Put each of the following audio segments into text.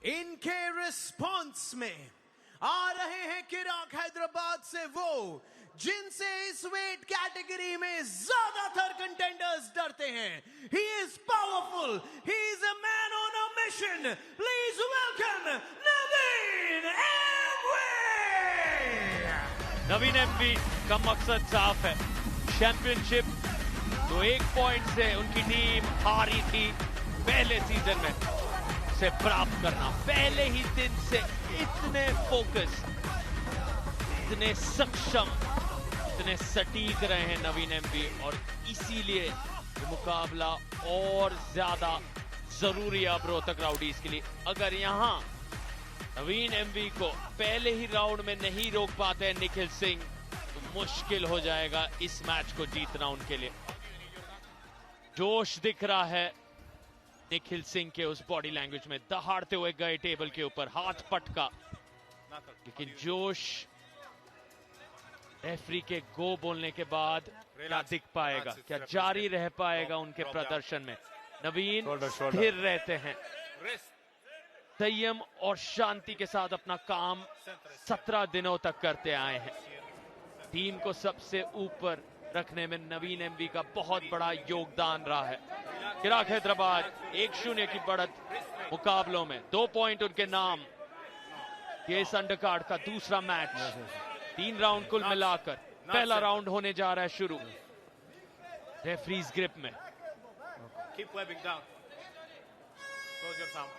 इनके रिस्पॉन्स में आ रहे हैं किराक हैदराबाद से वो जिनसे इस वेट कैटेगरी में ज्यादातर कंटेंडर्स डरते हैं। He is powerful, he is a man on a mission. Please welcome Naveen MV. Naveen MV का मकसद साफ है, चैंपियनशिप। तो 1 पॉइंट से उनकी टीम हारी थी पहले सीजन में, से प्राप्त करना पहले ही दिन से इतने फोकस, इतने सक्षम, इतने सटीक रहे हैं नवीन एमवी, और इसीलिए ये मुकाबला और ज्यादा जरूरी है अब रोहतक राउडीज के लिए। अगर यहां नवीन एमवी को पहले ही राउंड में नहीं रोक पाते हैं निखिल सिंह, तो मुश्किल हो जाएगा इस मैच को जीतना उनके लिए। जोश दिख रहा है निखिल सिंह के उस बॉडी लैंग्वेज में, दहाड़ते हुए गए टेबल के ऊपर, हाथ पटका, लेकिन जोश रेफरी के गो बोलने के बाद क्या दिख पाएगा, क्या जारी रह पाएगा उनके प्रदर्शन में। नवीन स्थिर रहते हैं, संयम और शांति के साथ अपना काम 17 दिनों तक करते आए हैं। टीम को सबसे ऊपर रखने में नवीन एमवी का बहुत बड़ा योगदान रहा है। किराक हैदराबाद 1-0 की बढ़त मुकाबलों में, 2 पॉइंट उनके नाम। ये इस अंडरकार्ड का दूसरा मैच, 3 राउंड कुल मिलाकर। पहला राउंड होने जा रहा है शुरू रेफरीज ग्रिप में। Keep webbing down. Close your thumb.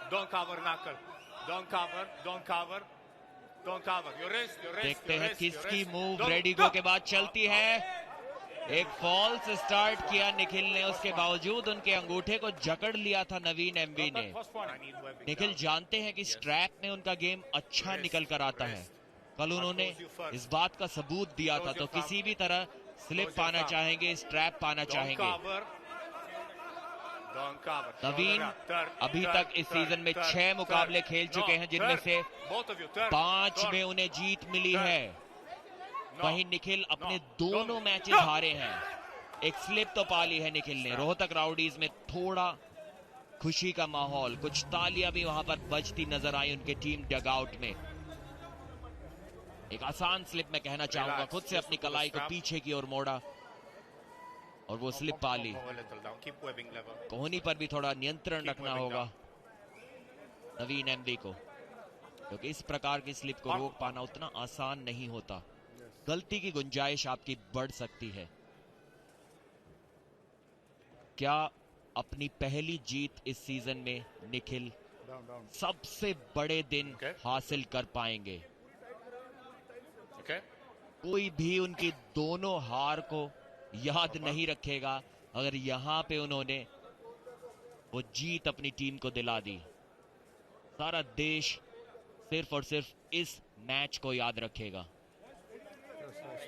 Don't cover knuckle. Don't cover. Don't cover. Don't cover. Your wrist. Your wrist. देखते हैं किसकी मूव रेडी गो के बाद चलती है। एक फॉल्स स्टार्ट किया निखिल ने, उसके बावजूद उनके अंगूठे को जकड़ लिया था नवीन एमवी ने। निखिल जानते हैं कि स्ट्रैप में उनका गेम अच्छा निकल कर आता है। कल उन्होंने इस बात का सबूत दिया था, तो किसी भी तरह स्लिप पाना चाहेंगे, स्ट्रैप पाना चाहेंगे। नवीन अभी तक इस सीजन में 6 मुकाबले खेल चुके हैं, जिनमें से 5 में उन्हें जीत मिली है। वहीं निखिल अपने दोनों मैचेस हारे हैं। एक स्लिप तो पाली है निखिल ने। रोहतक राउडीज में थोड़ा खुशी का माहौल, कुछ तालियां भी वहां पर बजती नजर आई उनके टीम डगआउट में। एक आसान स्लिप मैं कहना चाहूंगा, खुद से अपनी कलाई को पीछे की ओर मोड़ा और वो स्लिप पाली। कोहनी पर भी थोड़ा नियंत्रण रखना होगा नवीन एमवी को, क्योंकि इस प्रकार की स्लिप को रोक पाना उतना आसान नहीं होता। गलती की गुंजाइश आपकी बढ़ सकती है। क्या अपनी पहली जीत इस सीजन में निखिल सबसे बड़े दिन हासिल कर पाएंगे? कोई भी उनकी दोनों हार को याद नहीं रखेगा अगर यहां पे उन्होंने वो जीत अपनी टीम को दिला दी। सारा देश सिर्फ और सिर्फ इस मैच को याद रखेगा।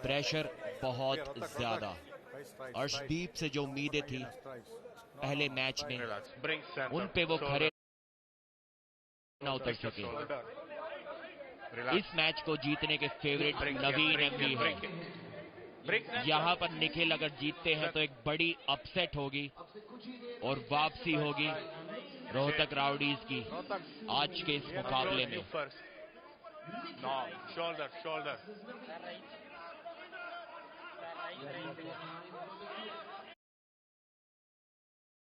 प्रेशर बहुत ज्यादा। अर्शदीप से जो उम्मीदें थी पहले मैच में, उन पे वो खरे ना उतर सके। इस मैच को जीतने के फेवरेट नवीन एमवी है। यहां पर निखिल अगर जीतते हैं तो एक बड़ी अपसेट होगी और वापसी होगी रोहतक राउडीज की आज के इस मुकाबले में।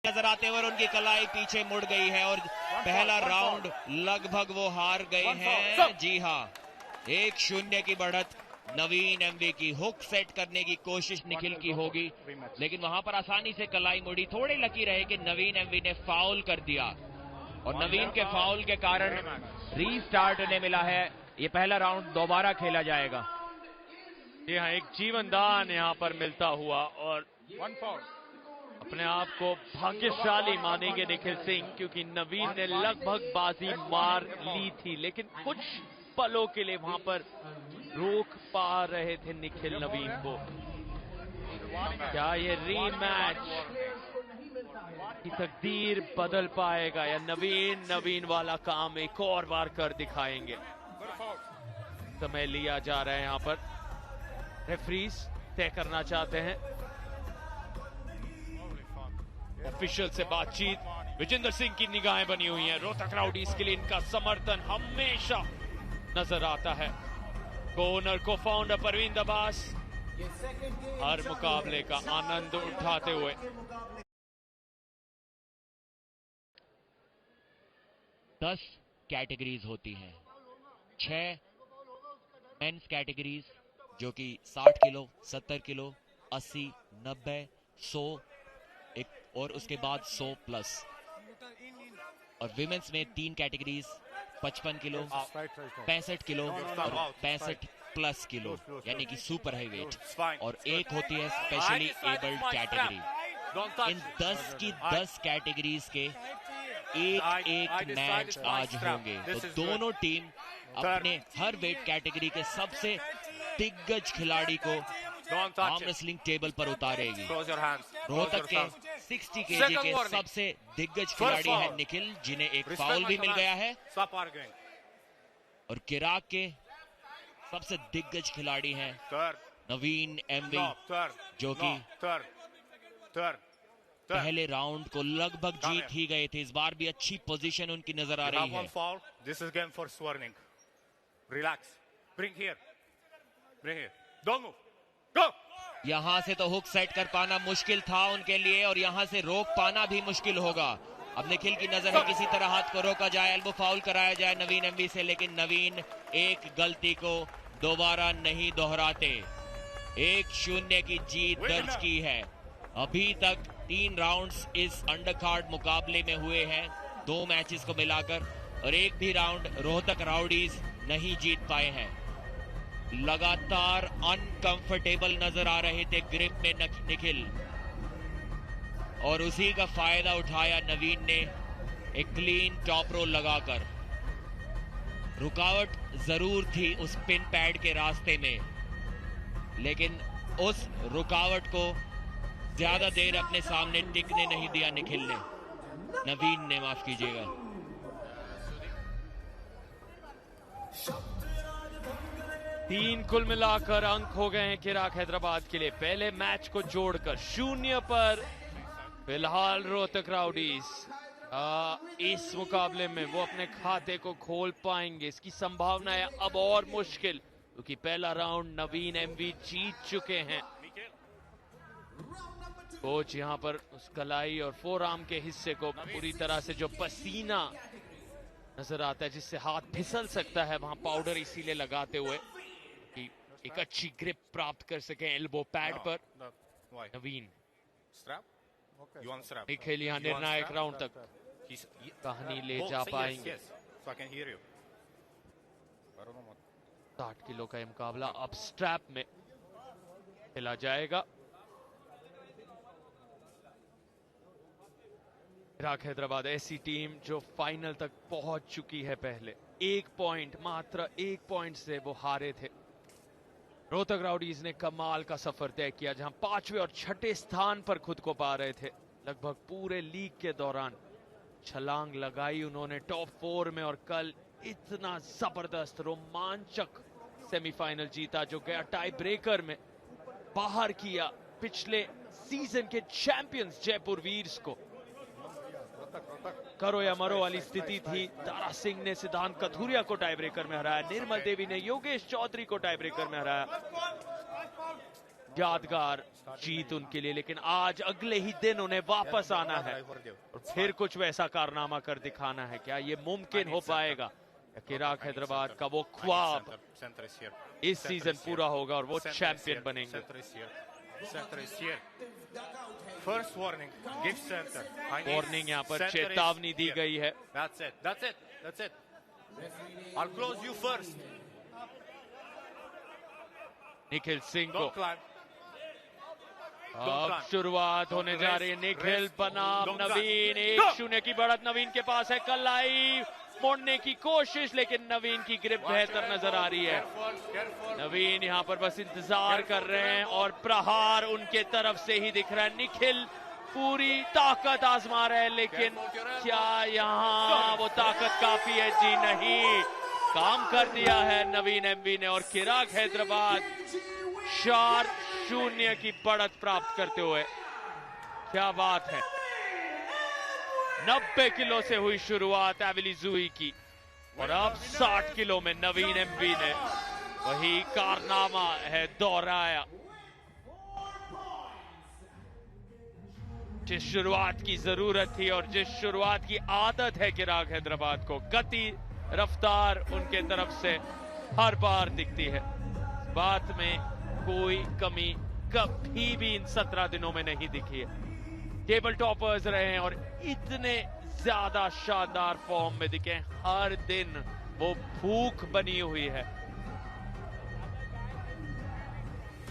नजर आते हुए उनकी कलाई पीछे मुड़ गई है और पहला राउंड लगभग वो हार गए हैं। जी हाँ, 1-0 की बढ़त नवीन एमवी की। हुक सेट करने की कोशिश निखिल की होगी, लेकिन वहां पर आसानी से कलाई मुड़ी। थोड़े लकी रहे कि नवीन एमवी ने फाउल कर दिया और नवीन के फाउल के कारण रीस्टार्ट उन्हें मिला है। ये पहला राउंड दोबारा खेला जाएगा। जी हाँ, एक जीवनदान यहाँ पर मिलता हुआ, और अपने आप को भाग्यशाली मानेंगे निखिल सिंह, क्योंकि नवीन ने लगभग बाजी मार ली थी, लेकिन कुछ पलों के लिए वहां पर रोक पा रहे थे निखिल नवीन को। क्या ये रीमैच की तकदीर बदल पाएगा या नवीन वाला काम एक और बार कर दिखाएंगे? समय लिया जा रहा है यहां पर, रेफरीज तय करना चाहते हैं। ऑफिशियल से बातचीत विजेंद्र सिंह की निगाहें बनी हुई हैं। रोहतक राउडीज के लिए इनका समर्थन हमेशा नजर आता है। को-ओनर को फाउंडर परवीन दबास हर मुकाबले का आनंद उठाते हुए 10 कैटेगरीज होती हैं। 6 मेंस कैटेगरीज जो कि 60 किलो, 70 किलो, 80, 90, 100 और उसके बाद 100 प्लस। और विमेंस में 3 कैटेगरीज 55 किलो, 65 किलो और 65 प्लस किलो यानी कि सुपर हाईवेट। और एक होती है स्पेशली एबल्ड कैटेगरी। इन 10 की 10 कैटेगरीज के एक मैच आज होंगे। तो दोनों टीम अपने हर वेट कैटेगरी के सबसे दिग्गज खिलाड़ी को आर्म रेसलिंग टेबल पर उतारेगी। रोहतक के 60 केजी के सबसे दिग्गज खिलाड़ी है निखिल, जिन्हें एक फाउल भी मिल गया है। और किराक के सबसे दिग्गज खिलाड़ी हैं नवीन एमवी, जो कि पहले राउंड को लगभग जीत ही गए थे। इस बार भी अच्छी पोजीशन उनकी नजर आ रही है। This is game for swerving. Relax. Bring here. Don't move. Go. यहां से तो हुक सेट कर पाना मुश्किल था उनके लिए और यहां से रोक पाना भी मुश्किल होगा। अब निखिल की नजर है किसी तरह हाथ को रोका जाए, एल्बो फाउल कराया जाए नवीन एमवी से, लेकिन नवीन एक गलती को दोबारा नहीं दोहराते। 1-0 की जीत दर्ज की है। अभी तक 3 राउंड्स इस अंडरकार्ड मुकाबले में हुए हैं, 2 मैचेस को मिलाकर, और एक भी राउंड रोहतक राउडीज नहीं जीत पाए हैं। लगातार अनकंफर्टेबल नजर आ रहे थे ग्रिप में निखिल, और उसी का फायदा उठाया नवीन ने एक क्लीन टॉप रोल लगाकर। रुकावट जरूर थी उस पिन पैड के रास्ते में, लेकिन उस रुकावट को ज्यादा देर अपने सामने टिकने नहीं दिया निखिल ने, नवीन ने, माफ कीजिएगा। तीन कुल मिलाकर अंक हो गए हैं किराक हैदराबाद के लिए। पहले मैच को जोड़कर 0 पर फिलहाल रोहतक राउडीज इस मुकाबले में वो अपने खाते को खोल पाएंगे, इसकी संभावना है अब और मुश्किल, क्योंकि पहला राउंड नवीन एमवी जीत चुके हैं। कोच यहां पर उस कलाई और फोरआर्म के हिस्से को पूरी तरह से जो पसीना नजर आता है, जिससे हाथ फिसल सकता है, वहां पाउडर इसीलिए लगाते हुए कि एक अच्छी ग्रिप प्राप्त कर सके एल्बो पैड पर। नवीन निखिल यहाँ निर्णायक राउंड तक कहानी ले जा पाएंगे। 60 किलो का मुकाबला अब स्ट्रैप में खेला जाएगा। किराक हैदराबाद ऐसी टीम जो फाइनल तक पहुंच चुकी है पहले। 1 पॉइंट, मात्र 1 पॉइंट से वो हारे थे। रोहतक राउडीज ने कमाल का सफर तय किया, जहां 5वें और 6ठे स्थान पर खुद को पा रहे थे। लगभग पूरे लीग के दौरान छलांग लगाई उन्होंने टॉप 4 में, और कल इतना जबरदस्त रोमांचक सेमीफाइनल जीता जो गया टाई ब्रेकर में, बाहर किया पिछले सीजन के चैंपियंस जयपुर वीर्स को। करो या मरो वाली स्थिति थी। तारा सिंह ने सिद्धांत कथुरिया को टाई ब्रेकर में हराया, निर्मल देवी ने योगेश चौधरी को टाई ब्रेकर में हराया। यादगार जीत उनके लिए, लेकिन आज अगले ही दिन उन्हें वापस आना है और फिर कुछ वैसा कारनामा कर दिखाना है। क्या ये मुमकिन हो पाएगा? किराक हैदराबाद का वो ख्वाब इस सीजन पूरा होगा और वो चैंपियन बनेंगे। First warning, give center. Warning यहाँ पर चेतावनी दी गई है। That's it. I'll close you first. Nikhil Singh को Don't climb. अब शुरुआत होने जा रही है। निखिल बनाम नवीन, 1-0 की बढ़त नवीन के पास है। कलाई मोड़ने की कोशिश, लेकिन नवीन की ग्रिप बेहतर नजर आ रही है। नवीन यहां पर बस इंतजार कर रहे हैं और प्रहार उनके तरफ से ही दिख रहा है। निखिल पूरी ताकत आजमा रहे हैं, लेकिन क्या यहां वो ताकत काफी है? जी नहीं, काम कर दिया है नवीन एमवी ने, और किराक हैदराबाद 4-0 की बढ़त प्राप्त करते हुए। क्या बात है। 90 किलो से हुई शुरुआत एविली जूही की और अब 60 किलो में नवीन एमवी ने वही कारनामा है दोहराया। जिस शुरुआत की जरूरत थी और जिस शुरुआत की आदत है चिराग हैदराबाद को, गति रफ्तार उनके तरफ से हर बार दिखती है। बात में कोई कमी कभी भी इन 17 दिनों में नहीं दिखी है। टेबल टॉपर्स रहे हैं और इतने ज्यादा शानदार फॉर्म में दिखे। हर दिन वो भूख बनी हुई है